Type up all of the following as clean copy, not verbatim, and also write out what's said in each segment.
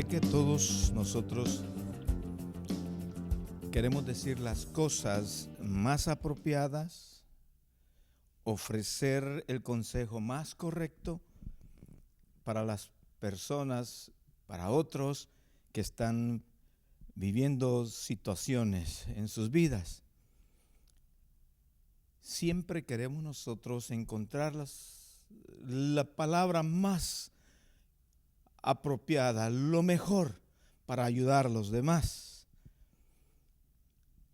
sabe que todos nosotros queremos decir las cosas más apropiadas, ofrecer el consejo más correcto para las personas, para otros que están viviendo situaciones en sus vidas. Siempre queremos nosotros encontrar la palabra más apropiada, lo mejor para ayudar a los demás.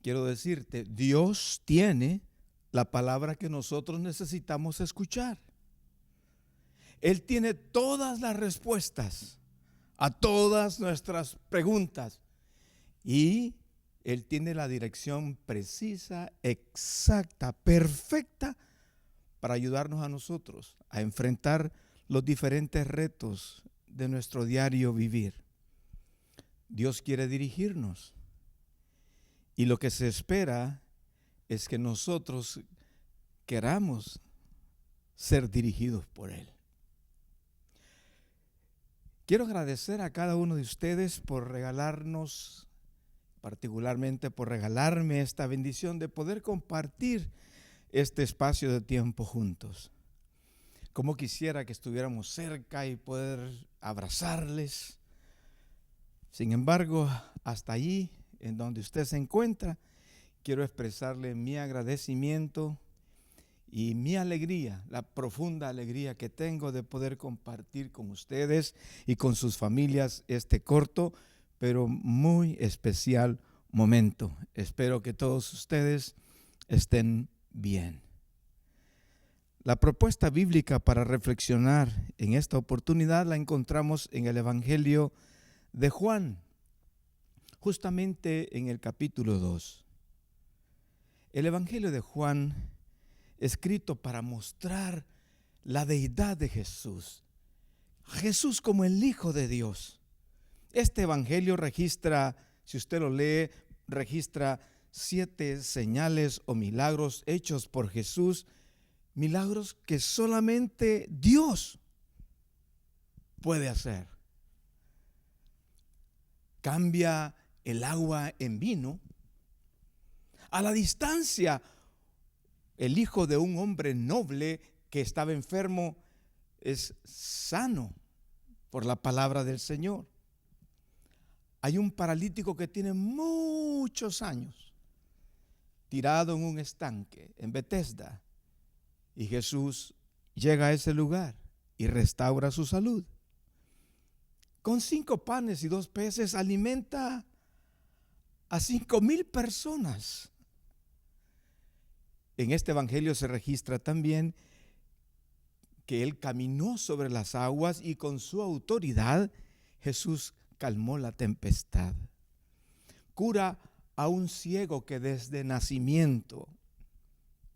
Quiero decirte, Dios tiene la palabra que nosotros necesitamos escuchar. Él tiene todas las respuestas a todas nuestras preguntas y Él tiene la dirección precisa, exacta, perfecta para ayudarnos a nosotros a enfrentar los diferentes retos de nuestro diario vivir. Dios quiere dirigirnos y lo que se espera es que nosotros queramos ser dirigidos por Él. Quiero agradecer a cada uno de ustedes por regalarnos, particularmente por regalarme esta bendición de poder compartir este espacio de tiempo juntos. Como quisiera que estuviéramos cerca y poder abrazarles. Sin embargo, hasta allí, en donde usted se encuentra, quiero expresarle mi agradecimiento y mi alegría, la profunda alegría que tengo de poder compartir con ustedes y con sus familias este corto, pero muy especial momento. Espero que todos ustedes estén bien. La propuesta bíblica para reflexionar en esta oportunidad la encontramos en el Evangelio de Juan, justamente en el capítulo 2. El Evangelio de Juan, escrito para mostrar la deidad de Jesús, Jesús como el Hijo de Dios. Este Evangelio registra, si usted lo lee, registra 7 señales o milagros hechos por Jesús, milagros que solamente Dios puede hacer. Cambia el agua en vino. A la distancia, el hijo de un hombre noble que estaba enfermo es sano por la palabra del Señor. Hay un paralítico que tiene muchos años tirado en un estanque en Betesda y Jesús llega a ese lugar y restaura su salud. Con 5 panes y 2 peces alimenta a 5,000 personas. En este evangelio se registra también que Él caminó sobre las aguas y con su autoridad Jesús calmó la tempestad. Cura a un ciego que desde nacimiento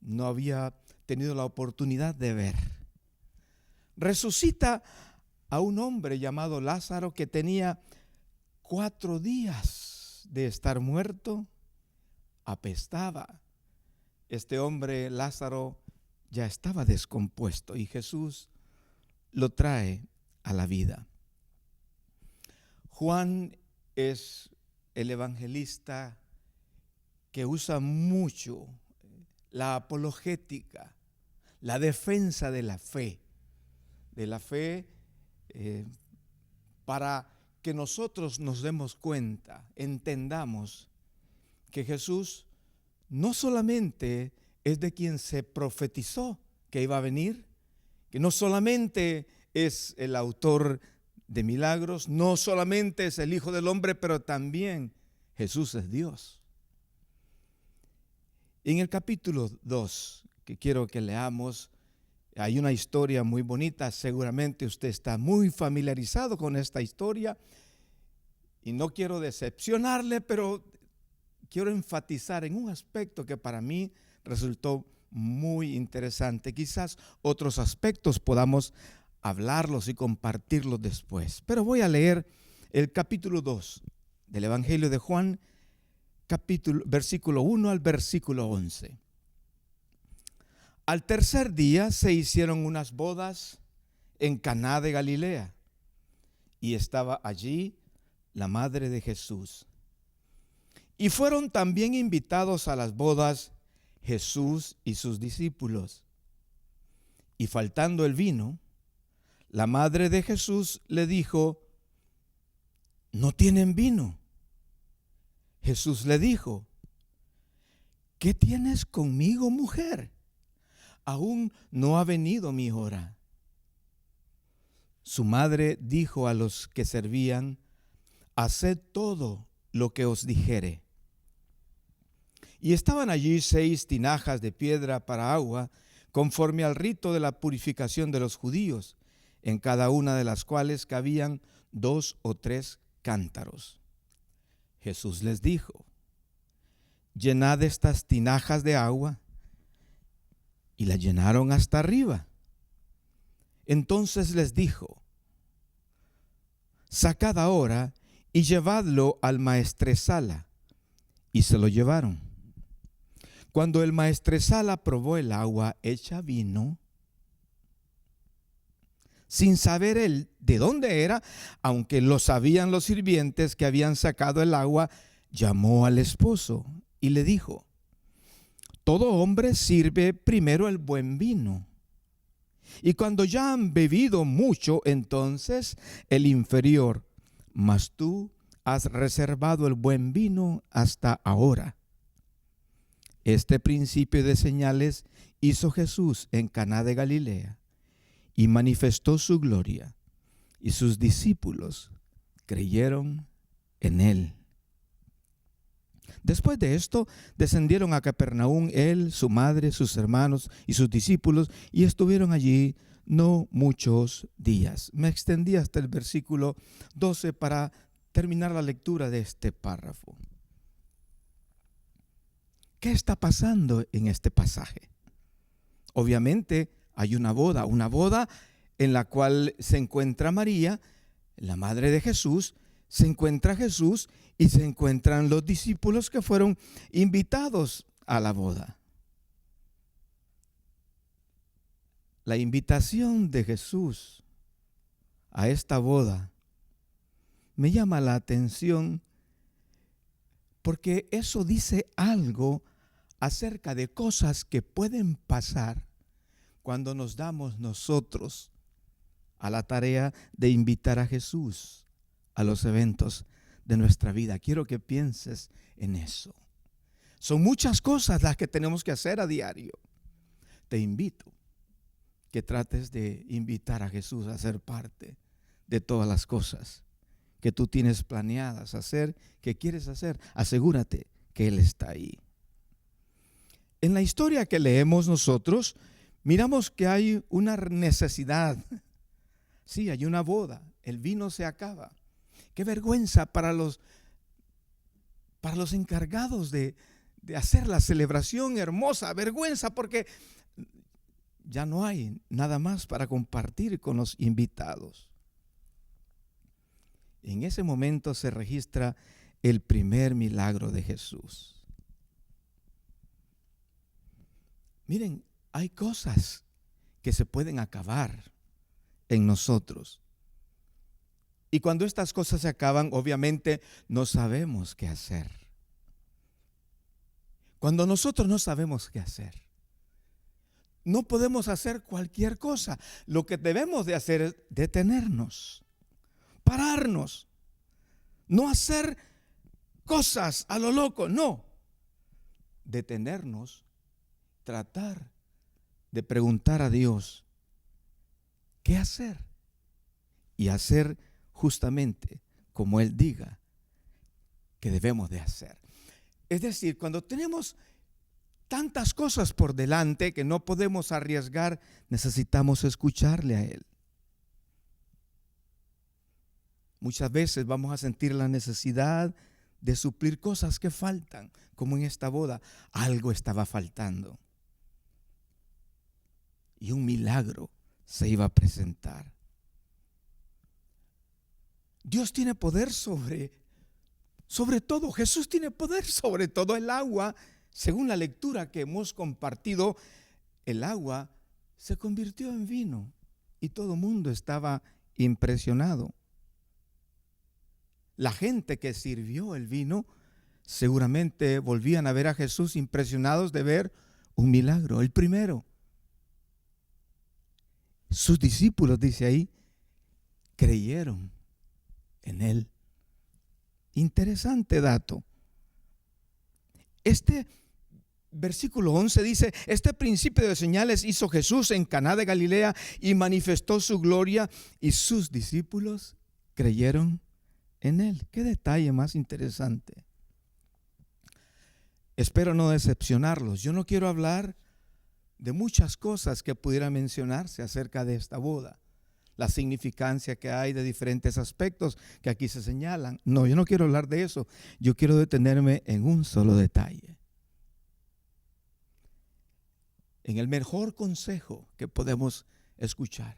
no había tenido la oportunidad de ver. Resucita a un hombre llamado Lázaro que tenía 4 días de estar muerto, apestaba. Este hombre, Lázaro, ya estaba descompuesto y Jesús lo trae a la vida. Juan es el evangelista que usa mucho la apologética, la defensa de la fe para que nosotros nos demos cuenta, entendamos que Jesús no solamente es de quien se profetizó que iba a venir, que no solamente es el autor de milagros, no solamente es el Hijo del Hombre, pero también Jesús es Dios. En el capítulo 2, que quiero que leamos, hay una historia muy bonita, seguramente usted está muy familiarizado con esta historia y no quiero decepcionarle, pero quiero enfatizar en un aspecto que para mí resultó muy interesante. Quizás otros aspectos podamos hablarlos y compartirlos después, pero voy a leer el capítulo 2 del Evangelio de Juan, versículo 1 al versículo 11. Al tercer día se hicieron unas bodas en Caná de Galilea y estaba allí la madre de Jesús. Y fueron también invitados a las bodas Jesús y sus discípulos. Y faltando el vino, la madre de Jesús le dijo: ¿no tienen vino? Jesús le dijo: ¿qué tienes conmigo, mujer? Aún no ha venido mi hora. Su madre dijo a los que servían: haced todo lo que os dijere. Y estaban allí 6 tinajas de piedra para agua, conforme al rito de la purificación de los judíos, en cada una de las cuales cabían 2 o 3 cántaros. Jesús les dijo: llenad estas tinajas de agua. Y la llenaron hasta arriba. Entonces les dijo: sacad ahora y llevadlo al maestresala. Y se lo llevaron. Cuando el maestresala probó el agua hecha vino, sin saber él de dónde era, aunque lo sabían los sirvientes que habían sacado el agua, llamó al esposo y le dijo: todo hombre sirve primero el buen vino, y cuando ya han bebido mucho, entonces el inferior, mas tú has reservado el buen vino hasta ahora. Este principio de señales hizo Jesús en Caná de Galilea y manifestó su gloria, y sus discípulos creyeron en él. Después de esto, descendieron a Capernaum él, su madre, sus hermanos y sus discípulos, y estuvieron allí no muchos días. Me extendí hasta el versículo 12 para terminar la lectura de este párrafo. ¿Qué está pasando en este pasaje? Obviamente hay una boda en la cual se encuentra María, la madre de Jesús, se encuentra Jesús y se encuentran los discípulos que fueron invitados a la boda. La invitación de Jesús a esta boda me llama la atención porque eso dice algo acerca de cosas que pueden pasar cuando nos damos nosotros a la tarea de invitar a Jesús a los eventos de nuestra vida. Quiero que pienses en eso. Son muchas cosas las que tenemos que hacer a diario. Te invito que trates de invitar a Jesús a ser parte de todas las cosas que tú tienes planeadas hacer, que quieres hacer. Asegúrate que Él está ahí. En la historia que leemos nosotros, miramos que hay una necesidad. Sí, hay una boda, el vino se acaba. Qué vergüenza para los encargados de hacer la celebración hermosa, vergüenza porque ya no hay nada más para compartir con los invitados. En ese momento se registra el primer milagro de Jesús. Miren, hay cosas que se pueden acabar en nosotros. Y cuando estas cosas se acaban, obviamente no sabemos qué hacer. Cuando nosotros no sabemos qué hacer, no podemos hacer cualquier cosa. Lo que debemos de hacer es detenernos, pararnos, no hacer cosas a lo loco, no. Detenernos, tratar de preguntar a Dios qué hacer y hacer justamente como Él diga que debemos de hacer. Es decir, cuando tenemos tantas cosas por delante que no podemos arriesgar, necesitamos escucharle a Él. Muchas veces vamos a sentir la necesidad de suplir cosas que faltan, como en esta boda. Algo estaba faltando y un milagro se iba a presentar. Dios tiene poder sobre todo. Jesús tiene poder sobre todo. El agua, según la lectura que hemos compartido, el agua se convirtió en vino y todo el mundo estaba impresionado. la gente que sirvió el vino seguramente volvían a ver a Jesús impresionados de ver un milagro, el primero. Sus discípulos, dice ahí, creyeron en él. Interesante dato. Este versículo 11 dice: este principio de señales hizo Jesús en Caná de Galilea y manifestó su gloria, y sus discípulos creyeron en él. Qué detalle más interesante. Espero no decepcionarlos. Yo no quiero hablar de muchas cosas que pudieran mencionarse acerca de esta boda, la significancia que hay de diferentes aspectos que aquí se señalan. No, yo no quiero hablar de eso. Yo quiero detenerme en un solo detalle. En el mejor consejo que podemos escuchar.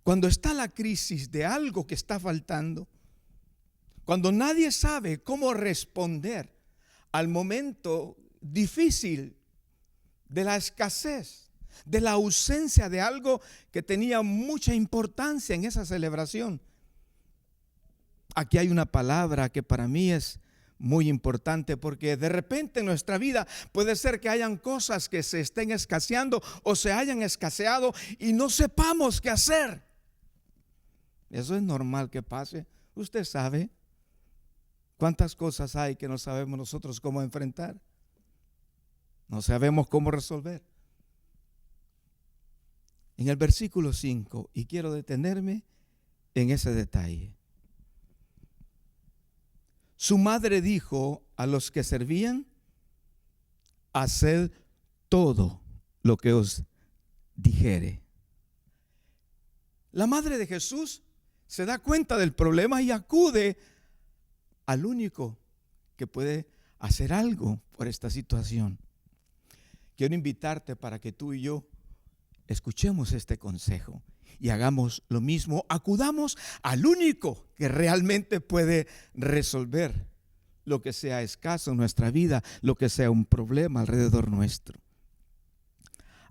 Cuando está la crisis de algo que está faltando, cuando nadie sabe cómo responder al momento difícil de la escasez, de la ausencia de algo que tenía mucha importancia en esa celebración. Aquí hay una palabra que para mí es muy importante, porque de repente en nuestra vida puede ser que hayan cosas que se estén escaseando o se hayan escaseado y no sepamos qué hacer. Eso es normal que pase. Usted sabe cuántas cosas hay que no sabemos nosotros cómo enfrentar. No sabemos cómo resolver. En el versículo 5, y quiero detenerme en ese detalle. Su madre dijo a los que servían: haced todo lo que os dijere. La madre de Jesús se da cuenta del problema y acude al único que puede hacer algo por esta situación. Quiero invitarte para que tú y yo escuchemos este consejo y hagamos lo mismo. Acudamos al único que realmente puede resolver lo que sea escaso en nuestra vida, lo que sea un problema alrededor nuestro.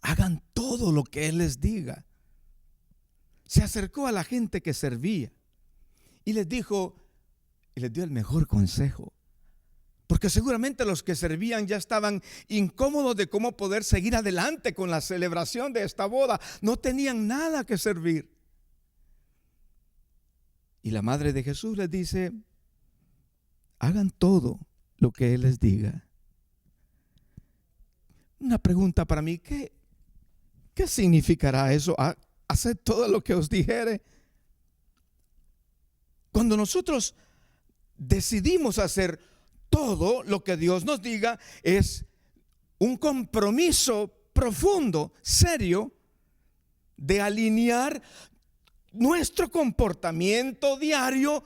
Hagan todo lo que Él les diga. Se acercó a la gente que servía y les dijo, y les dio el mejor consejo, porque seguramente los que servían ya estaban incómodos de cómo poder seguir adelante con la celebración de esta boda. No tenían nada que servir. Y la madre de Jesús les dice: hagan todo lo que Él les diga. Una pregunta para mí: ¿qué significará eso? Haced todo lo que os dijere. Cuando nosotros decidimos hacer todo lo que Dios nos diga, es un compromiso profundo, serio, de alinear nuestro comportamiento diario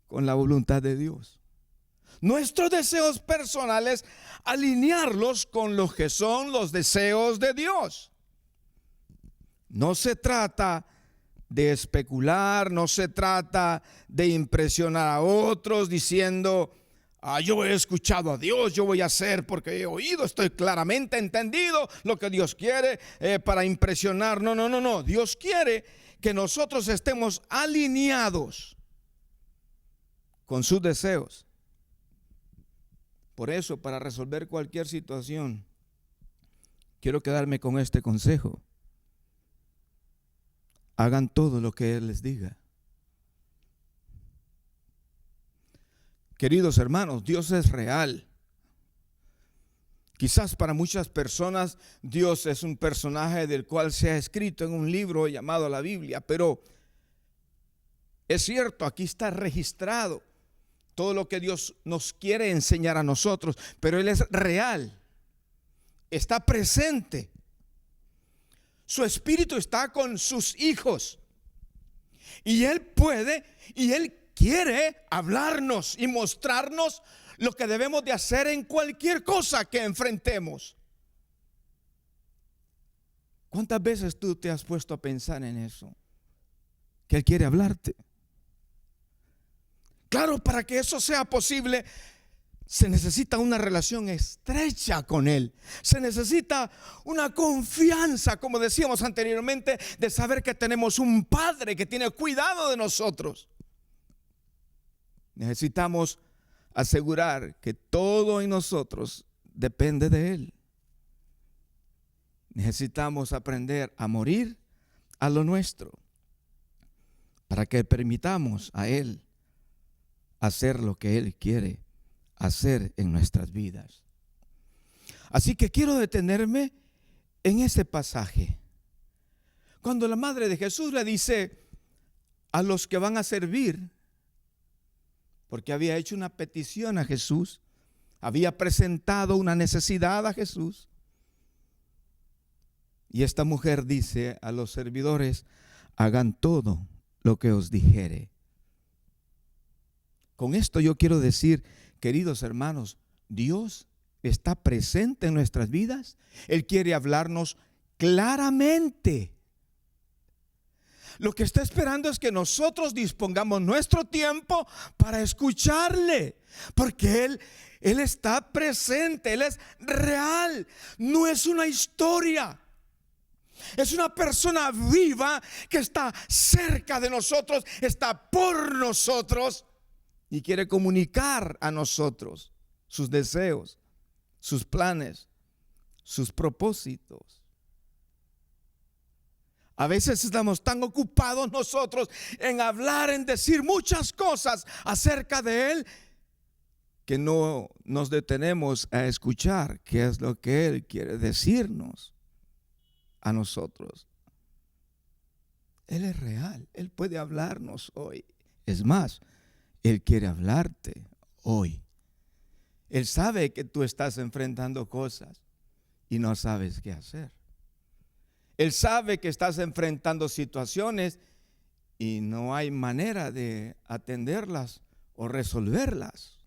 con la voluntad de Dios. Nuestros deseos personales, alinearlos con lo que son los deseos de Dios. No se trata de especular, no se trata de impresionar a otros diciendo: yo he escuchado a Dios, yo voy a hacer porque he oído, estoy claramente entendido lo que Dios quiere, para impresionar. No. Dios quiere que nosotros estemos alineados con sus deseos. Por eso, para resolver cualquier situación, quiero quedarme con este consejo: hagan todo lo que Él les diga. Queridos hermanos, Dios es real. Quizás para muchas personas Dios es un personaje del cual se ha escrito en un libro llamado la Biblia, pero es cierto, aquí está registrado todo lo que Dios nos quiere enseñar a nosotros, pero Él es real, está presente. Su espíritu está con sus hijos y Él puede y Él quiere hablarnos y mostrarnos lo que debemos de hacer en cualquier cosa que enfrentemos. ¿Cuántas veces tú te has puesto a pensar en eso? Que Él quiere hablarte. Claro, para que eso sea posible, se necesita una relación estrecha con Él. Se necesita una confianza, como decíamos anteriormente, de saber que tenemos un Padre que tiene cuidado de nosotros. Necesitamos asegurar que todo en nosotros depende de Él. Necesitamos aprender a morir a lo nuestro para que permitamos a Él hacer lo que Él quiere hacer en nuestras vidas. Así que quiero detenerme en ese pasaje. Cuando la madre de Jesús le dice a los que van a servir, porque había hecho una petición a Jesús, había presentado una necesidad a Jesús, y esta mujer dice a los servidores: hagan todo lo que os dijere. Con esto yo quiero decir, queridos hermanos, Dios está presente en nuestras vidas. Él quiere hablarnos claramente. Lo que está esperando es que nosotros dispongamos nuestro tiempo para escucharle, porque Él está presente, Él es real, no es una historia. Es una persona viva que está cerca de nosotros, está por nosotros y quiere comunicar a nosotros sus deseos, sus planes, sus propósitos. A veces estamos tan ocupados nosotros en hablar, en decir muchas cosas acerca de Él, que no nos detenemos a escuchar qué es lo que Él quiere decirnos a nosotros. Él es real, Él puede hablarnos hoy. Es más, Él quiere hablarte hoy. Él sabe que tú estás enfrentando cosas y no sabes qué hacer. Él sabe que estás enfrentando situaciones y no hay manera de atenderlas o resolverlas.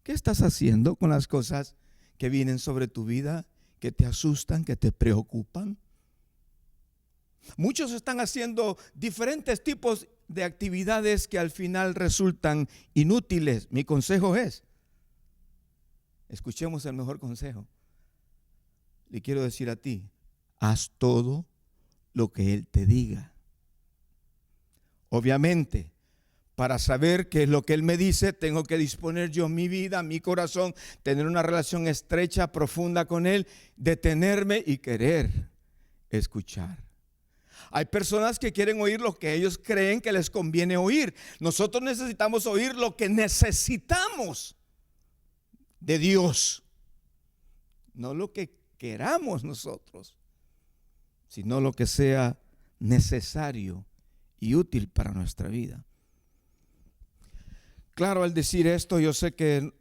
¿Qué estás haciendo con las cosas que vienen sobre tu vida, que te asustan, que te preocupan? Muchos están haciendo diferentes tipos de actividades que al final resultan inútiles. Mi consejo es, escuchemos el mejor consejo. Le quiero decir a ti: haz todo lo que Él te diga. Obviamente, para saber qué es lo que Él me dice, tengo que disponer yo mi vida, mi corazón, tener una relación estrecha, profunda con Él, detenerme y querer escuchar. Hay personas que quieren oír lo que ellos creen que les conviene oír. Nosotros necesitamos oír lo que necesitamos de Dios, no lo que queramos nosotros, sino lo que sea necesario y útil para nuestra vida. Claro, al decir esto, yo sé que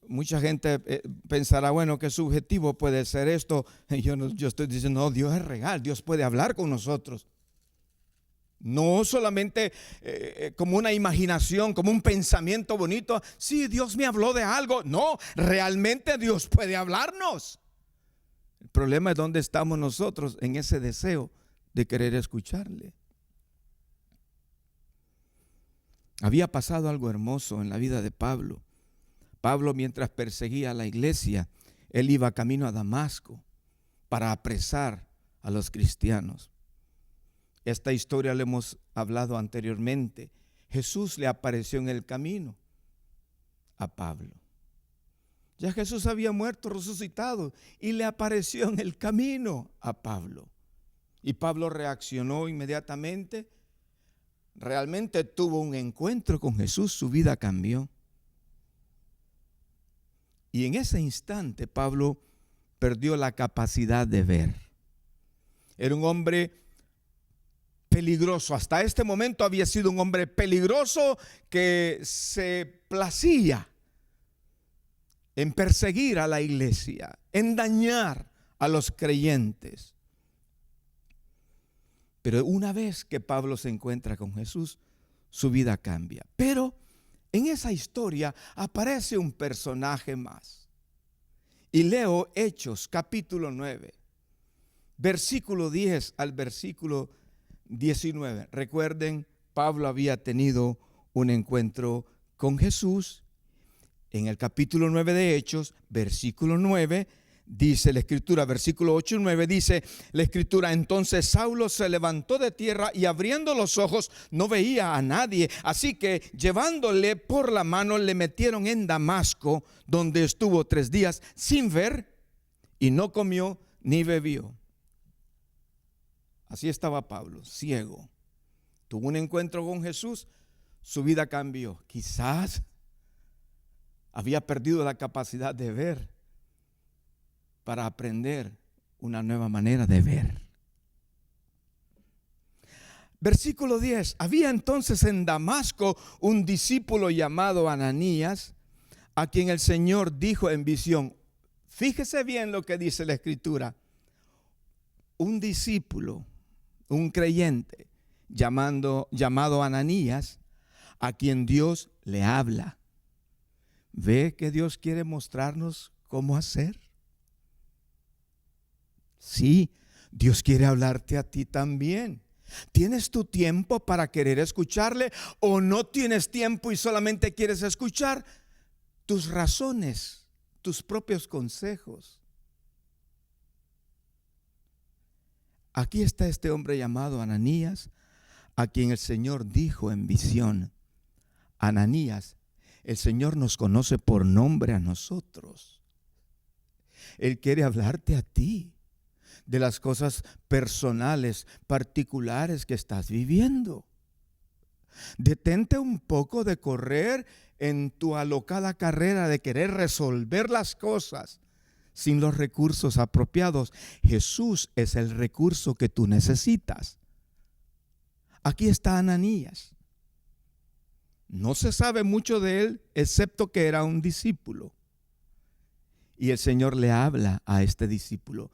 mucha gente pensará, bueno, qué subjetivo puede ser esto. Yo estoy diciendo, no, Dios es real, Dios puede hablar con nosotros. No solamente como una imaginación, como un pensamiento bonito. Sí, Dios me habló de algo. No, realmente Dios puede hablarnos. El problema es dónde estamos nosotros en ese deseo de querer escucharle. Había pasado algo hermoso en la vida de Pablo. Pablo, mientras perseguía a la iglesia, él iba camino a Damasco para apresar a los cristianos. Esta historia la hemos hablado anteriormente. Jesús le apareció en el camino a Pablo. Ya Jesús había muerto, resucitado, y le apareció en el camino a Pablo. Y Pablo reaccionó inmediatamente. Realmente tuvo un encuentro con Jesús, su vida cambió. Y en ese instante Pablo perdió la capacidad de ver. Era un hombre peligroso. Hasta este momento había sido un hombre peligroso que se placía en perseguir a la iglesia, en dañar a los creyentes. Pero una vez que Pablo se encuentra con Jesús, su vida cambia. Pero en esa historia aparece un personaje más. Y leo Hechos capítulo 9, versículo 10 al versículo 19. Recuerden, Pablo había tenido un encuentro con Jesús En el capítulo 9 de Hechos, versículo 9, dice la Escritura, versículo 8 y 9, dice la Escritura: entonces Saulo se levantó de tierra y abriendo los ojos no veía a nadie. Así que llevándole por la mano le metieron en Damasco, donde estuvo 3 días sin ver y no comió ni bebió. Así estaba Pablo, ciego. Tuvo un encuentro con Jesús, su vida cambió. Quizás había perdido la capacidad de ver para aprender una nueva manera de ver. Versículo 10. Había entonces en Damasco un discípulo llamado Ananías, a quien el Señor dijo en visión. Fíjese bien lo que dice la Escritura. Un discípulo, un creyente llamado Ananías, a quien Dios le habla. ¿Ve que Dios quiere mostrarnos cómo hacer? Sí, Dios quiere hablarte a ti también. ¿Tienes tu tiempo para querer escucharle o no tienes tiempo y solamente quieres escuchar tus razones, tus propios consejos? Aquí está este hombre llamado Ananías, a quien el Señor dijo en visión: Ananías. El Señor nos conoce por nombre a nosotros. Él quiere hablarte a ti de las cosas personales, particulares que estás viviendo. Detente un poco de correr en tu alocada carrera de querer resolver las cosas sin los recursos apropiados. Jesús es el recurso que tú necesitas. Aquí está Ananías. No se sabe mucho de él, excepto que era un discípulo. Y el Señor le habla a este discípulo.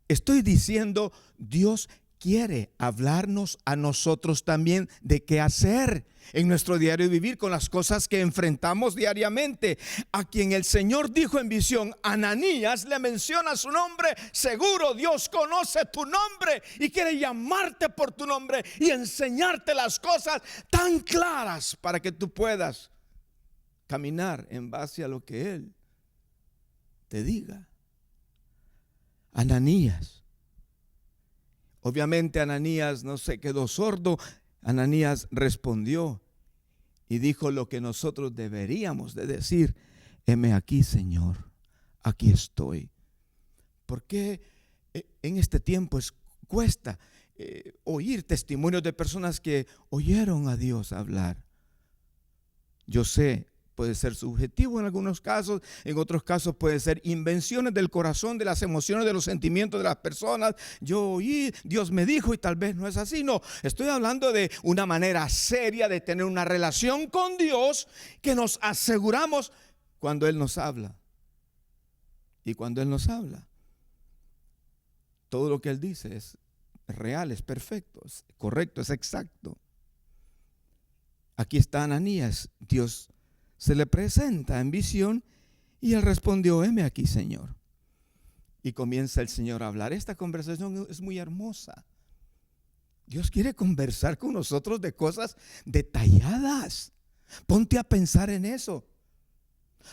Estoy diciendo, Dios quiere hablarnos a nosotros también de qué hacer en nuestro diario vivir con las cosas que enfrentamos diariamente. A quien el Señor dijo en visión, Ananías, le menciona su nombre. Seguro Dios conoce tu nombre y quiere llamarte por tu nombre y enseñarte las cosas tan claras para que tú puedas caminar en base a lo que Él te diga. Ananías. Obviamente Ananías no se quedó sordo. Ananías respondió y dijo lo que nosotros deberíamos de decir: heme aquí, Señor, aquí estoy. Porque en este tiempo cuesta oír testimonios de personas que oyeron a Dios hablar. Yo sé, puede ser subjetivo en algunos casos, en otros casos puede ser invenciones del corazón, de las emociones, de los sentimientos de las personas. Yo oí, Dios me dijo, y tal vez no es así. No, estoy hablando de una manera seria de tener una relación con Dios que nos aseguramos cuando Él nos habla. Y cuando Él nos habla, todo lo que Él dice es real, es perfecto, es correcto, es exacto. Aquí está Ananías. Dios se le presenta en visión y él respondió: heme aquí, Señor. Y comienza el Señor a hablar. Esta conversación es muy hermosa. Dios quiere conversar con nosotros de cosas detalladas. Ponte a pensar en eso.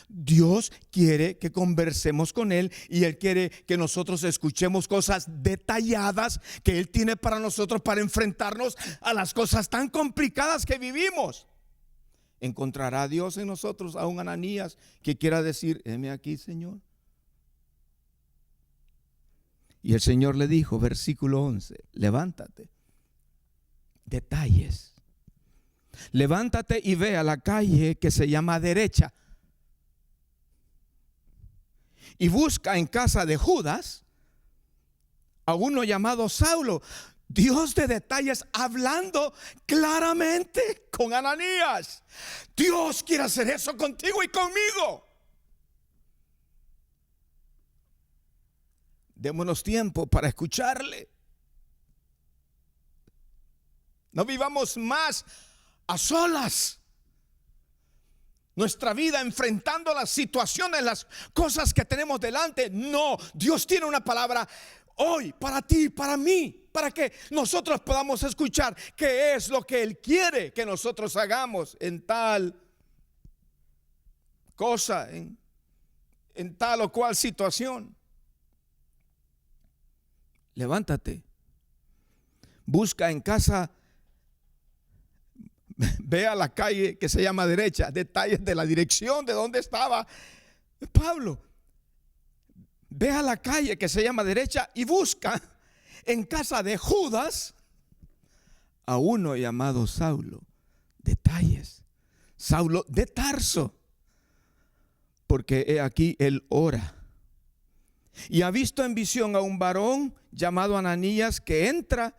Dios quiere que conversemos con Él y Él quiere que nosotros escuchemos cosas detalladas que Él tiene para nosotros, para enfrentarnos a las cosas tan complicadas que vivimos. ¿Encontrará Dios en nosotros a un Ananías que quiera decir: heme aquí, Señor? Y el Señor le dijo, versículo 11: levántate. Detalles. Levántate y ve a la calle que se llama Derecha y busca en casa de Judas a uno llamado Saulo. Dios de detalles hablando claramente con Ananías. Dios quiere hacer eso contigo y conmigo. Démonos tiempo para escucharle. No vivamos más a solas nuestra vida enfrentando las situaciones, las cosas que tenemos delante. No, Dios tiene una palabra hoy para ti, para mí, para que nosotros podamos escuchar qué es lo que Él quiere que nosotros hagamos en tal cosa, en tal o cual situación. Levántate, busca en casa, ve a la calle que se llama derecha, detalles de la dirección de donde estaba Pablo. Ve a la calle que se llama derecha y busca en casa de Judas a uno llamado Saulo. Detalles. Saulo de Tarso. Porque he aquí él ora. Y ha visto en visión a un varón llamado Ananías que entra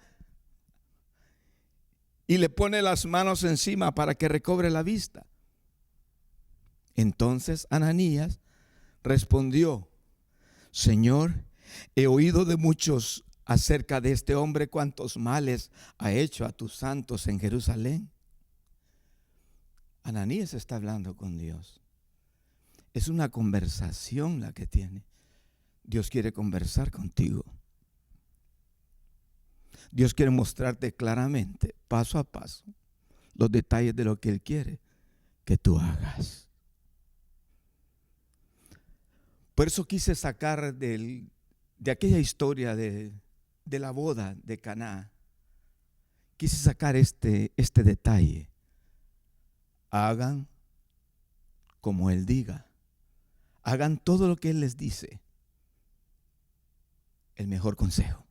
y le pone las manos encima para que recobre la vista. Entonces Ananías respondió: Señor, he oído de muchos acerca de este hombre, cuántos males ha hecho a tus santos en Jerusalén. Ananías está hablando con Dios. Es una conversación la que tiene. Dios quiere conversar contigo. Dios quiere mostrarte claramente, paso a paso, los detalles de lo que Él quiere que tú hagas. Por eso quise sacar de aquella historia de la boda de Caná, quise sacar este detalle. Hagan como Él diga. Hagan todo lo que Él les dice. El mejor consejo.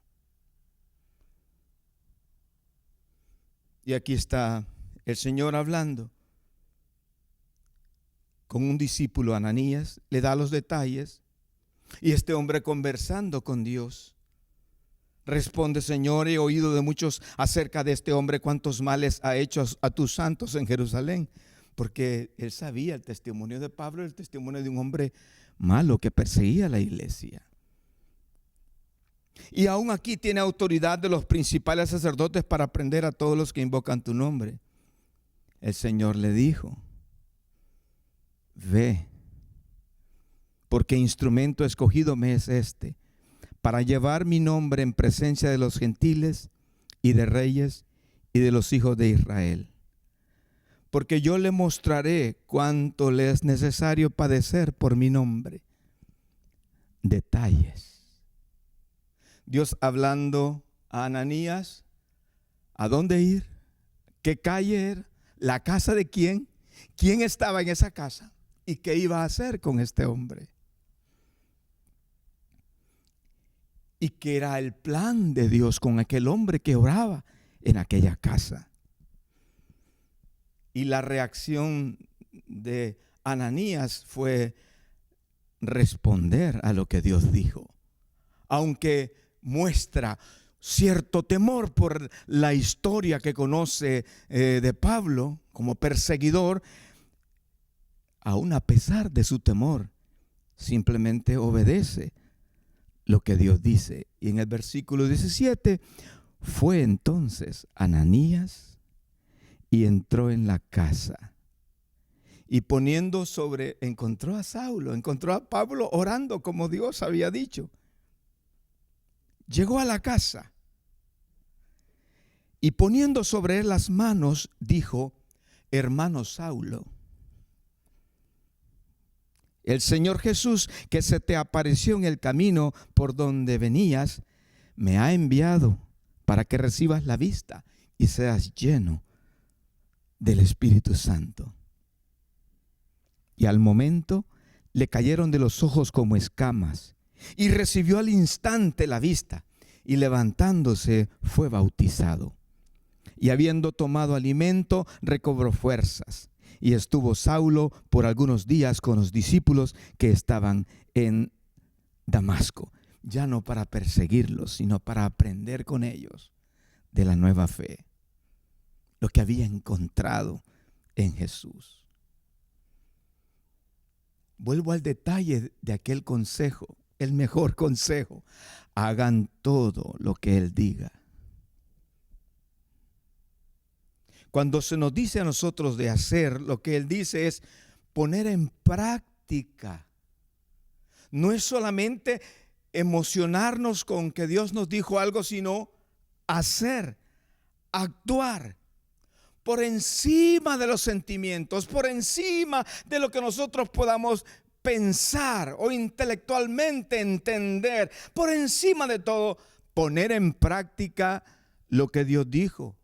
Y aquí está el Señor hablando con un discípulo, Ananías, le da los detalles. Y este hombre, conversando con Dios, responde: Señor, he oído de muchos acerca de este hombre, cuántos males ha hecho a tus santos en Jerusalén. Porque él sabía el testimonio de Pablo, el testimonio de un hombre malo que perseguía a la iglesia. Y aún aquí tiene autoridad de los principales sacerdotes para prender a todos los que invocan tu nombre. El Señor le dijo: ve, porque instrumento escogido me es este, para llevar mi nombre en presencia de los gentiles y de reyes y de los hijos de Israel. Porque yo le mostraré cuánto le es necesario padecer por mi nombre. Detalles. Dios hablando a Ananías, ¿a dónde ir? ¿Qué calle era? ¿La casa de quién? ¿Quién estaba en esa casa? ¿Y qué iba a hacer con este hombre? ¿Y qué era el plan de Dios con aquel hombre que oraba en aquella casa? Y la reacción de Ananías fue responder a lo que Dios dijo. Aunque muestra cierto temor por la historia que conoce de Pablo como perseguidor, aún a pesar de su temor, simplemente obedece lo que Dios dice. Y en el versículo 17, fue entonces Ananías y entró en la casa. Y poniendo encontró a Saulo, encontró a Pablo orando como Dios había dicho. Llegó a la casa y poniendo sobre él las manos, dijo: hermano Saulo, el Señor Jesús, que se te apareció en el camino por donde venías, me ha enviado para que recibas la vista y seas lleno del Espíritu Santo. Y al momento le cayeron de los ojos como escamas, y recibió al instante la vista, y levantándose fue bautizado. Y habiendo tomado alimento, recobró fuerzas. Y estuvo Saulo por algunos días con los discípulos que estaban en Damasco, ya no para perseguirlos, sino para aprender con ellos de la nueva fe, lo que había encontrado en Jesús. Vuelvo al detalle de aquel consejo, el mejor consejo: hagan todo lo que Él diga. Cuando se nos dice a nosotros de hacer, lo que Él dice es poner en práctica. No es solamente emocionarnos con que Dios nos dijo algo, sino hacer, actuar. por encima de los sentimientos, por encima de lo que nosotros podamos pensar o intelectualmente entender, por encima de todo, poner en práctica lo que Dios dijo.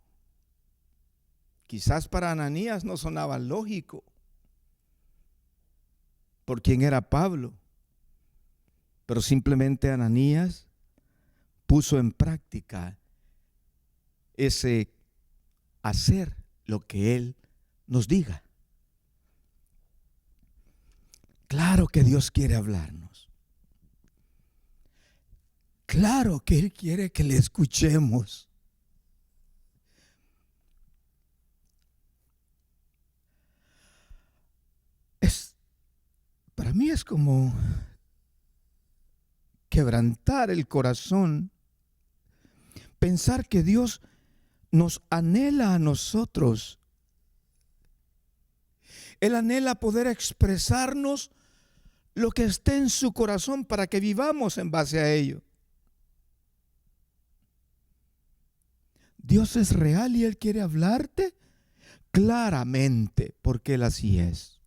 Quizás para Ananías no sonaba lógico, por quién era Pablo, pero simplemente Ananías puso en práctica ese hacer lo que Él nos diga. Claro que Dios quiere hablarnos. Claro que Él quiere que le escuchemos. Para mí es como quebrantar el corazón, pensar que Dios nos anhela a nosotros. Él anhela poder expresarnos lo que esté en su corazón para que vivamos en base a ello. Dios es real y Él quiere hablarte claramente, porque Él así es,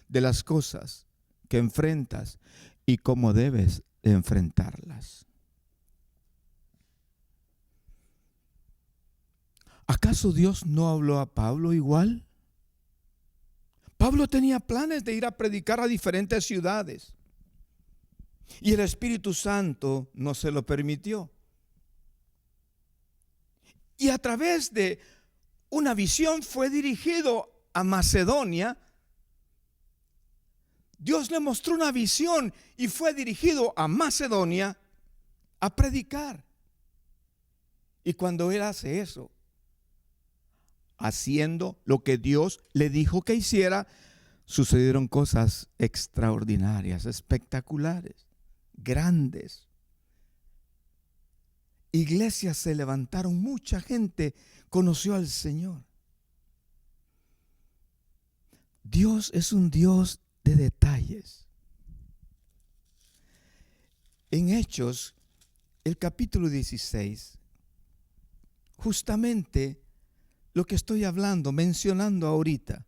de las cosas que enfrentas y cómo debes de enfrentarlas. ¿Acaso Dios no habló a Pablo igual? Pablo tenía planes de ir a predicar a diferentes ciudades y el Espíritu Santo no se lo permitió. Y a través de una visión fue dirigido a Macedonia. Dios le mostró una visión y fue dirigido a Macedonia a predicar. Y cuando él hace eso, haciendo lo que Dios le dijo que hiciera, sucedieron cosas extraordinarias, espectaculares, grandes. Iglesias se levantaron, mucha gente conoció al Señor. Dios es un Dios de detalles. En Hechos, el capítulo 16, justamente lo que estoy hablando, mencionando ahorita,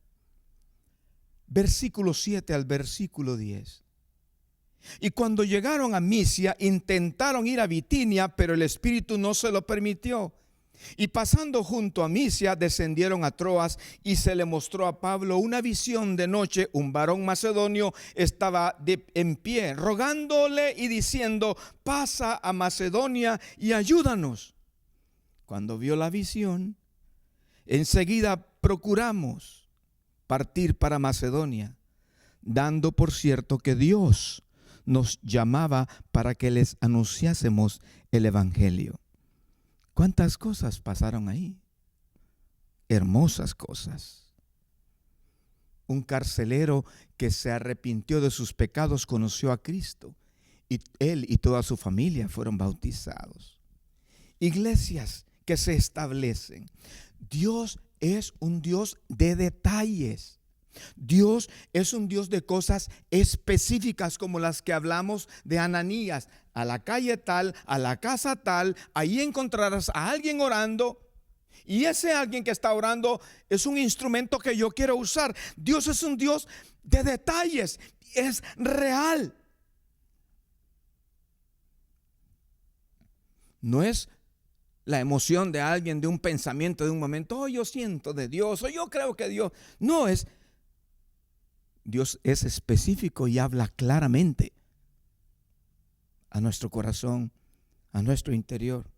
versículo 7 al versículo 10. Y cuando llegaron a Misia, intentaron ir a Bitinia, pero el Espíritu no se lo permitió. Y pasando junto a Misia, descendieron a Troas y se le mostró a Pablo una visión de noche. Un varón macedonio estaba en pie, rogándole y diciendo: pasa a Macedonia y ayúdanos. Cuando vio la visión, enseguida procuramos partir para Macedonia, dando por cierto que Dios nos llamaba para que les anunciásemos el evangelio. ¿Cuántas cosas pasaron ahí? Hermosas cosas. Un carcelero que se arrepintió de sus pecados conoció a Cristo y él y toda su familia fueron bautizados. Iglesias que se establecen. Dios es un Dios de detalles. Dios es un Dios de cosas específicas, como las que hablamos de Ananías. A la calle tal, a la casa tal, ahí encontrarás a alguien orando, y ese alguien que está orando es un instrumento que yo quiero usar. Dios es un Dios de detalles, es real. No es la emoción de alguien, de un pensamiento, de un momento: oh, yo siento de Dios, o yo creo que Dios. No, Dios es específico y habla claramente a nuestro corazón, a nuestro interior.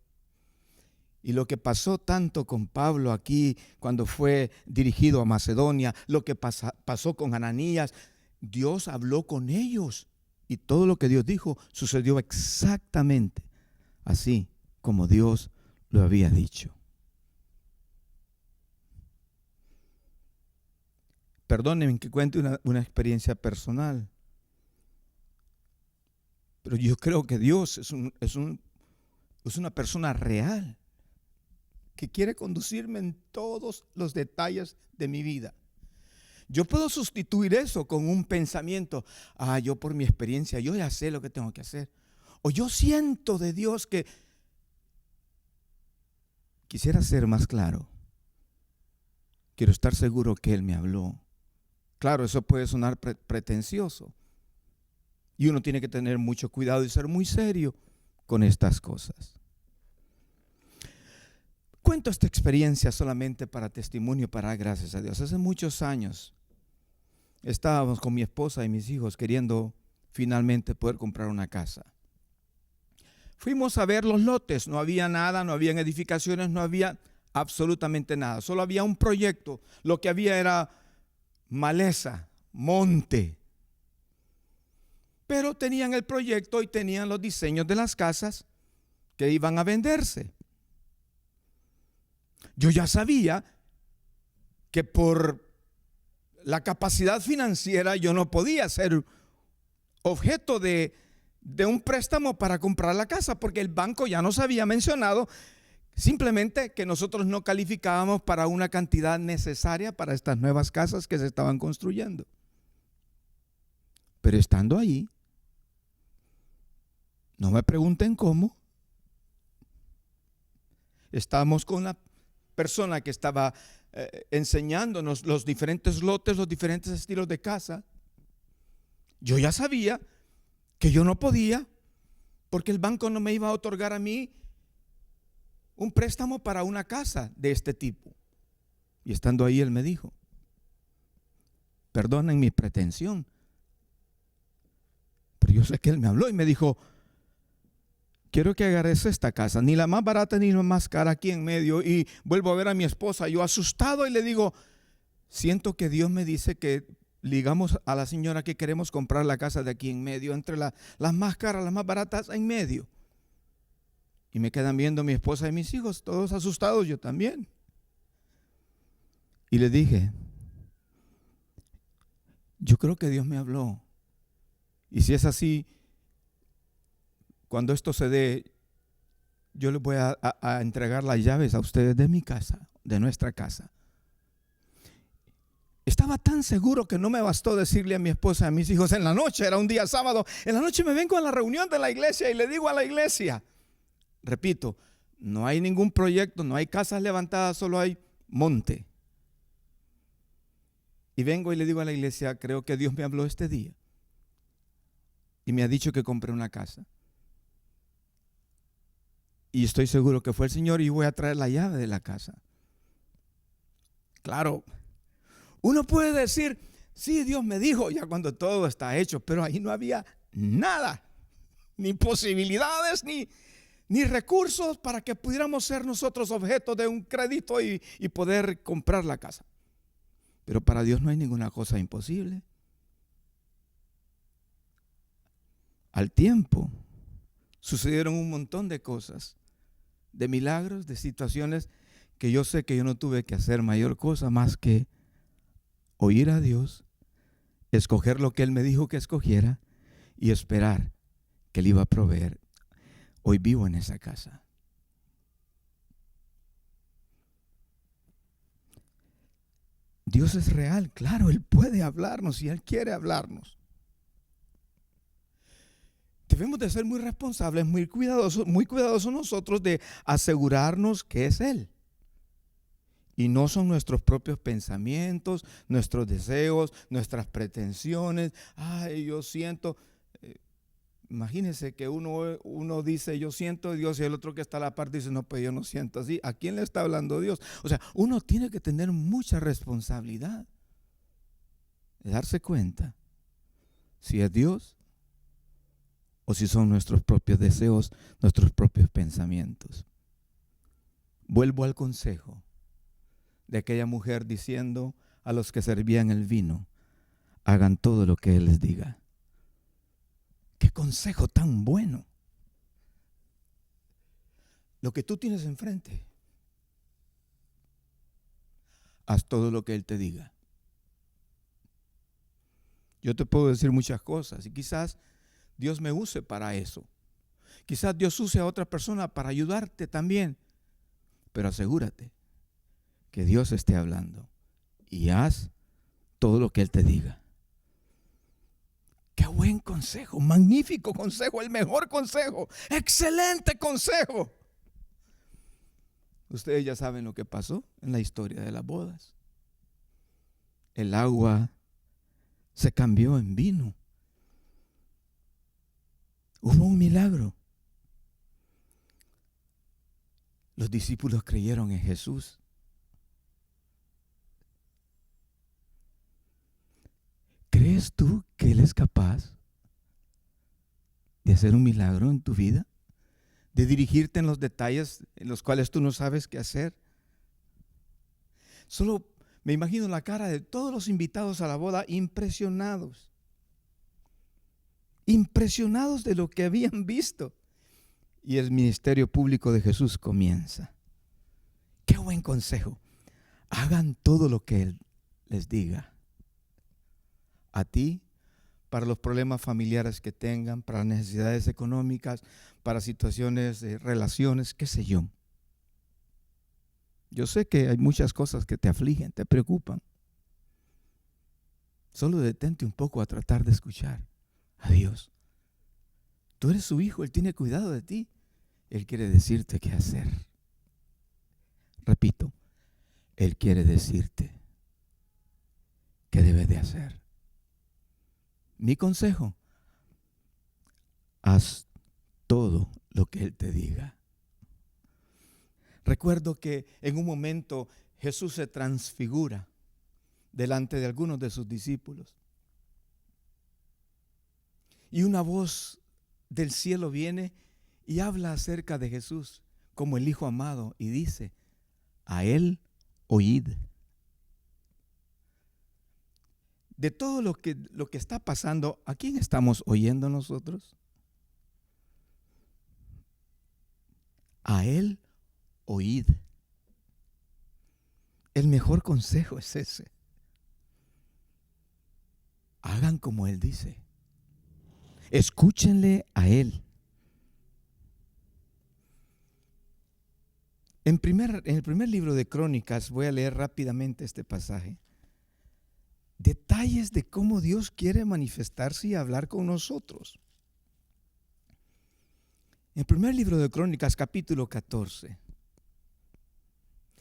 Y lo que pasó tanto con Pablo aquí cuando fue dirigido a Macedonia, lo que pasó con Ananías, Dios habló con ellos y todo lo que Dios dijo sucedió exactamente así como Dios lo había dicho. Perdónenme que cuente una experiencia personal, pero yo creo que Dios es una persona real que quiere conducirme en todos los detalles de mi vida. Yo puedo sustituir eso con un pensamiento: yo por mi experiencia, yo ya sé lo que tengo que hacer. O yo siento de Dios que... Quisiera ser más claro. quiero estar seguro que Él me habló. Claro, eso puede sonar pretencioso. Y uno tiene que tener mucho cuidado y ser muy serio con estas cosas. Cuento esta experiencia solamente para testimonio, para dar gracias a Dios. Hace muchos años estábamos con mi esposa y mis hijos queriendo finalmente poder comprar una casa. Fuimos a ver los lotes, no había nada, no habían edificaciones, no había absolutamente nada. Solo había un proyecto, lo que había era maleza, monte. Pero tenían el proyecto y tenían los diseños de las casas que iban a venderse. Yo ya sabía que por la capacidad financiera yo no podía ser objeto de un préstamo para comprar la casa, porque el banco ya nos había mencionado simplemente que nosotros no calificábamos para una cantidad necesaria para estas nuevas casas que se estaban construyendo. Pero estando ahí, no me pregunten cómo, estábamos con la persona que estaba enseñándonos los diferentes lotes, los diferentes estilos de casa. Yo ya sabía que yo no podía, porque el banco no me iba a otorgar a mí un préstamo para una casa de este tipo. Y estando ahí él me dijo, perdonen mi pretensión, pero yo sé que él me habló y me dijo, quiero que agarres esta casa, ni la más barata ni la más cara, aquí en medio. Y vuelvo a ver a mi esposa, yo asustado, y le digo, siento que Dios me dice que ligamos a la señora que queremos comprar la casa de aquí en medio, entre las más caras, las más baratas en medio. Y me quedan viendo mi esposa y mis hijos, todos asustados, yo también. Y le dije, yo creo que Dios me habló. Y si es así, cuando esto se dé, yo les voy a entregar las llaves a ustedes de mi casa, de nuestra casa. Estaba tan seguro que no me bastó decirle a mi esposa y a mis hijos en la noche, era un día sábado, en la noche me vengo a la reunión de la iglesia y le digo a la iglesia, repito, no hay ningún proyecto, no hay casas levantadas, solo hay monte. Y vengo y le digo a la iglesia, creo que Dios me habló este día y me ha dicho que compré una casa. Y estoy seguro que fue el Señor y voy a traer la llave de la casa. Claro, uno puede decir, sí, Dios me dijo, ya cuando todo está hecho, pero ahí no había nada, ni posibilidades, ni recursos para que pudiéramos ser nosotros objeto de un crédito y poder comprar la casa. Pero para Dios no hay ninguna cosa imposible. Al tiempo sucedieron un montón de cosas, de milagros, de situaciones que yo sé que yo no tuve que hacer mayor cosa más que oír a Dios, escoger lo que Él me dijo que escogiera y esperar que Él iba a proveer. Hoy vivo en esa casa. Dios es real, claro, Él puede hablarnos y Él quiere hablarnos. Debemos de ser muy responsables, muy cuidadosos nosotros de asegurarnos que es Él. Y no son nuestros propios pensamientos, nuestros deseos, nuestras pretensiones. Ay, yo siento. Imagínense que uno dice yo siento Dios y el otro que está a la parte dice no, pues yo no siento así. ¿A quién le está hablando Dios? O sea, uno tiene que tener mucha responsabilidad de darse cuenta si es Dios o si son nuestros propios deseos, nuestros propios pensamientos. Vuelvo al consejo de aquella mujer diciendo a los que servían el vino, hagan todo lo que Él les diga. ¡Qué consejo tan bueno! Lo que tú tienes enfrente, haz todo lo que Él te diga. Yo te puedo decir muchas cosas y quizás Dios me use para eso. Quizás Dios use a otra persona para ayudarte también. Pero asegúrate que Dios esté hablando y haz todo lo que Él te diga. ¡Qué buen consejo! Magnífico consejo, el mejor consejo, excelente consejo. Ustedes ya saben lo que pasó en la historia de las bodas. el agua se cambió en vino. Hubo un milagro. Los discípulos creyeron en Jesús. ¿Crees tú que Él es capaz de hacer un milagro en tu vida? ¿De dirigirte en los detalles en los cuales tú no sabes qué hacer? Solo me imagino la cara de todos los invitados a la boda, impresionados de lo que habían visto. Y el ministerio público de Jesús comienza. Qué buen consejo. Hagan todo lo que Él les diga. A ti, para los problemas familiares que tengan, para las necesidades económicas, para situaciones de relaciones, qué sé yo. Yo sé que hay muchas cosas que te afligen, te preocupan. Solo detente un poco a tratar de escuchar a Dios. Tú eres su hijo, Él tiene cuidado de ti. Él quiere decirte qué hacer. Repito, Él quiere decirte qué debes de hacer. Mi consejo, haz todo lo que Él te diga. Recuerdo que en un momento Jesús se transfigura delante de algunos de sus discípulos. Y una voz del cielo viene y habla acerca de Jesús como el Hijo amado y dice: a Él oíd. De todo lo que está pasando, ¿a quién estamos oyendo nosotros? A Él oíd. El mejor consejo es ese. Hagan como Él dice. Escúchenle a Él. En el primer libro de Crónicas, voy a leer rápidamente este pasaje. Detalles de cómo Dios quiere manifestarse y hablar con nosotros. En el primer libro de Crónicas, capítulo 14,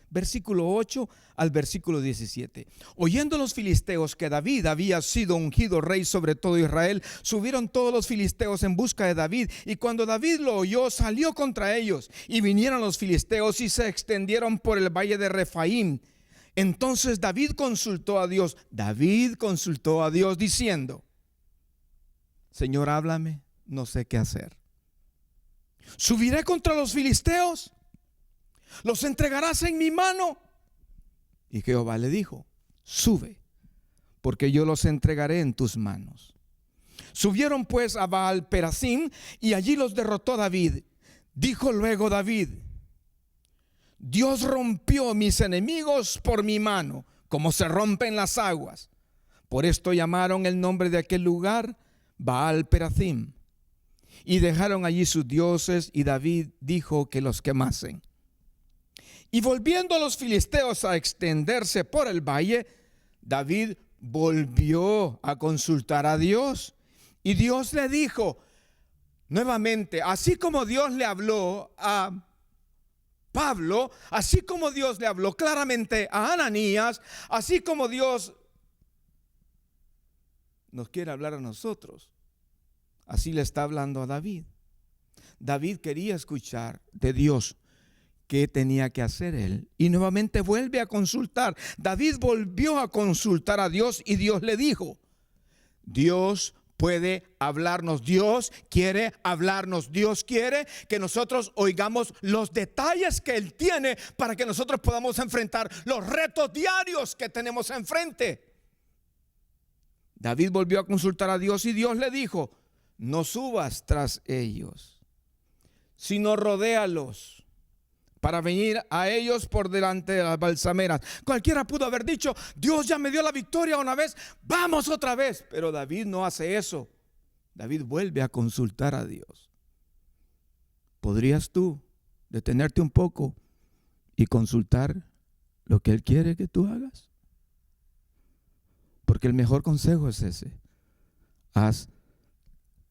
versículo 8 al versículo 17. Oyendo los filisteos que David había sido ungido rey sobre todo Israel, subieron todos los filisteos en busca de David, y cuando David lo oyó, salió contra ellos, y vinieron los filisteos y se extendieron por el valle de Refaim. Entonces David consultó a Dios diciendo: Señor, háblame, no sé qué hacer. ¿Subiré contra los filisteos? ¿Los entregarás en mi mano? Y Jehová le dijo: sube, porque yo los entregaré en tus manos. Subieron pues a Baal Perasim, y allí los derrotó David. Dijo luego David: Dios rompió mis enemigos por mi mano, como se rompen las aguas. Por esto llamaron el nombre de aquel lugar Baal Perasim. Y dejaron allí sus dioses, y David dijo que los quemasen. Y volviendo los filisteos a extenderse por el valle, David volvió a consultar a Dios. Y Dios le dijo nuevamente, así como Dios le habló a Pablo, así como Dios le habló claramente a Ananías, así como Dios nos quiere hablar a nosotros, así le está hablando a David. David quería escuchar de Dios qué tenía que hacer él, y nuevamente vuelve a consultar. David volvió a consultar a Dios, y Dios le dijo: Dios puede hablarnos, Dios quiere hablarnos, Dios quiere que nosotros oigamos los detalles que Él tiene para que nosotros podamos enfrentar los retos diarios que tenemos enfrente. David volvió a consultar a Dios, y Dios le dijo: no subas tras ellos, sino rodéalos para venir a ellos por delante de las balsameras. Cualquiera pudo haber dicho: Dios ya me dio la victoria una vez, vamos otra vez. Pero David no hace eso. David vuelve a consultar a Dios. ¿Podrías tú detenerte un poco y consultar lo que Él quiere que tú hagas? Porque el mejor consejo es ese: haz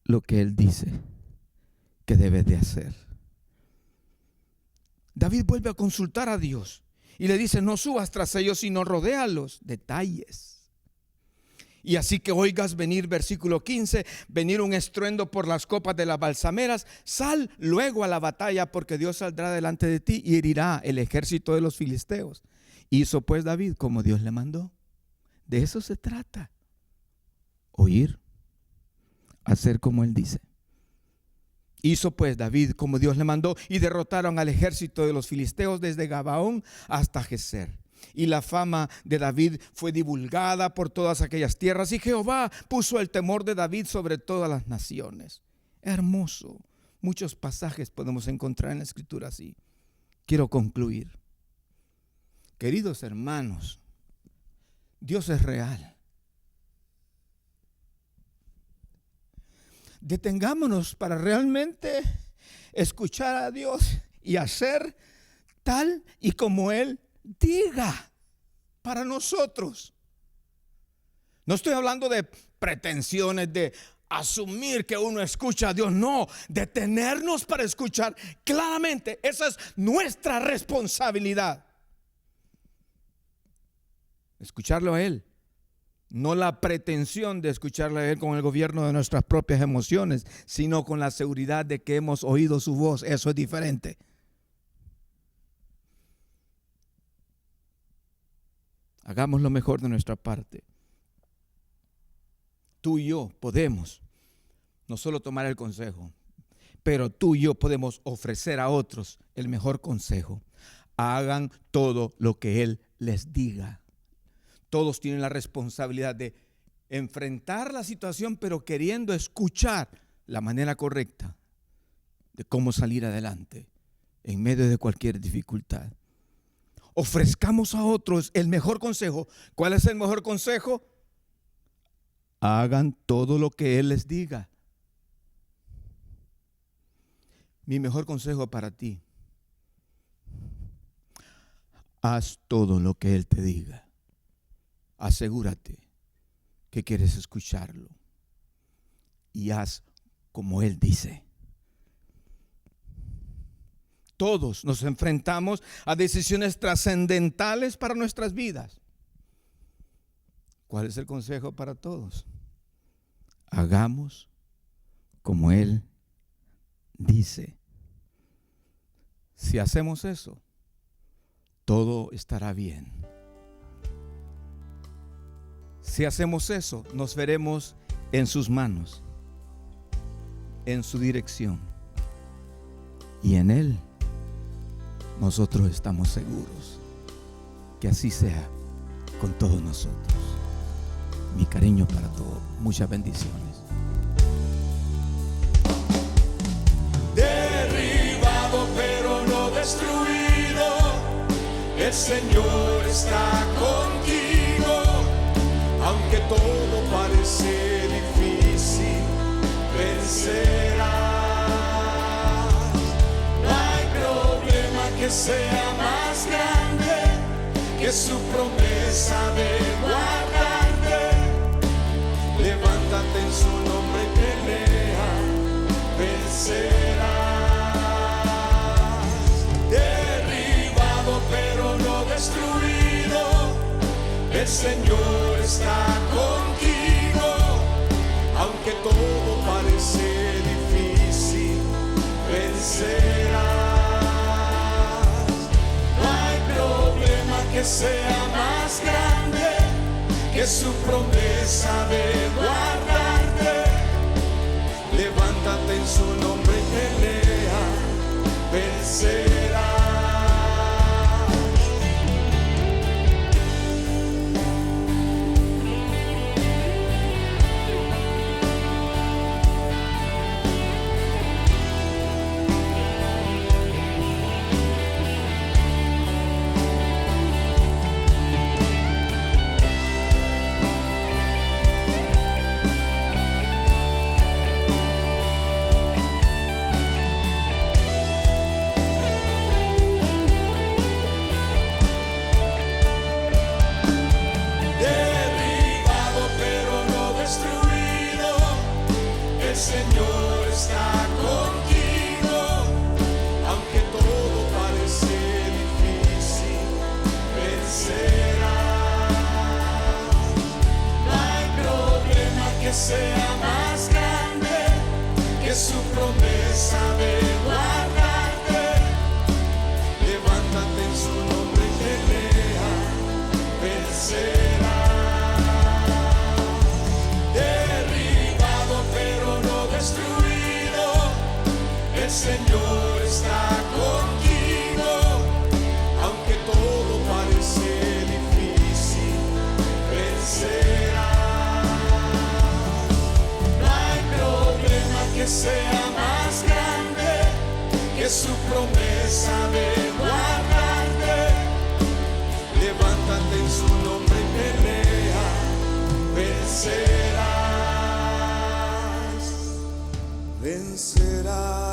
lo que Él dice que debes de hacer. David vuelve a consultar a Dios y le dice: no subas tras ellos, sino rodéalos. Detalles. Y así que oigas venir, versículo 15, venir un estruendo por las copas de las balsameras, sal luego a la batalla, porque Dios saldrá delante de ti y herirá el ejército de los filisteos. Hizo pues David como Dios le mandó. De eso se trata. Oír, hacer como él dice. Hizo pues David como Dios le mandó, y derrotaron al ejército de los filisteos desde Gabaón hasta Geser. Y la fama de David fue divulgada por todas aquellas tierras, y Jehová puso el temor de David sobre todas las naciones. Hermoso. Muchos pasajes podemos encontrar en la Escritura así. Quiero concluir. Queridos hermanos, Dios es real. Detengámonos para realmente escuchar a Dios y hacer tal y como Él diga para nosotros. No estoy hablando de pretensiones, de asumir que uno escucha a Dios. No, detenernos para escuchar claramente. Esa es nuestra responsabilidad. Escucharlo a Él. No la pretensión de escucharle a Él con el gobierno de nuestras propias emociones, sino con la seguridad de que hemos oído su voz. Eso es diferente. Hagamos lo mejor de nuestra parte. Tú y yo podemos no solo tomar el consejo, pero tú y yo podemos ofrecer a otros el mejor consejo. Hagan todo lo que Él les diga. Todos tienen la responsabilidad de enfrentar la situación, pero queriendo escuchar la manera correcta de cómo salir adelante en medio de cualquier dificultad. Ofrezcamos a otros el mejor consejo. ¿Cuál es el mejor consejo? Hagan todo lo que Él les diga. Mi mejor consejo para ti: haz todo lo que Él te diga. Asegúrate que quieres escucharlo y haz como Él dice. Todos nos enfrentamos a decisiones trascendentales para nuestras vidas. ¿Cuál es el consejo para todos? Hagamos como Él dice. Si hacemos eso, todo estará bien. Si hacemos eso, nos veremos en sus manos, en su dirección, y en Él nosotros estamos seguros. Que así sea con todos nosotros. Mi cariño para todos. Muchas bendiciones. Derribado pero no destruido, el Señor está contigo. Aunque todo parece difícil, vencerás. No hay problema que sea más grande que su promesa de guardarte. Levántate en su nombre y pelea, vencerás. Derribado pero no destruido, el Señor está contigo. Aunque todo parece difícil, vencerás. No hay problema que sea más grande que su promesa de guardarte. Levántate en su nombre y pelea, vencerás. que sea más grande que su promesa de guardarte. Levántate en su nombre y pelea, vencerás. Derribado pero no destruido, el Señor está contigo. Aunque todo parece difícil, vencerás. No hay problema que sea más grande que su promesa de guardarte. Levántate en su nombre y pelea, vencerás. Vencerás.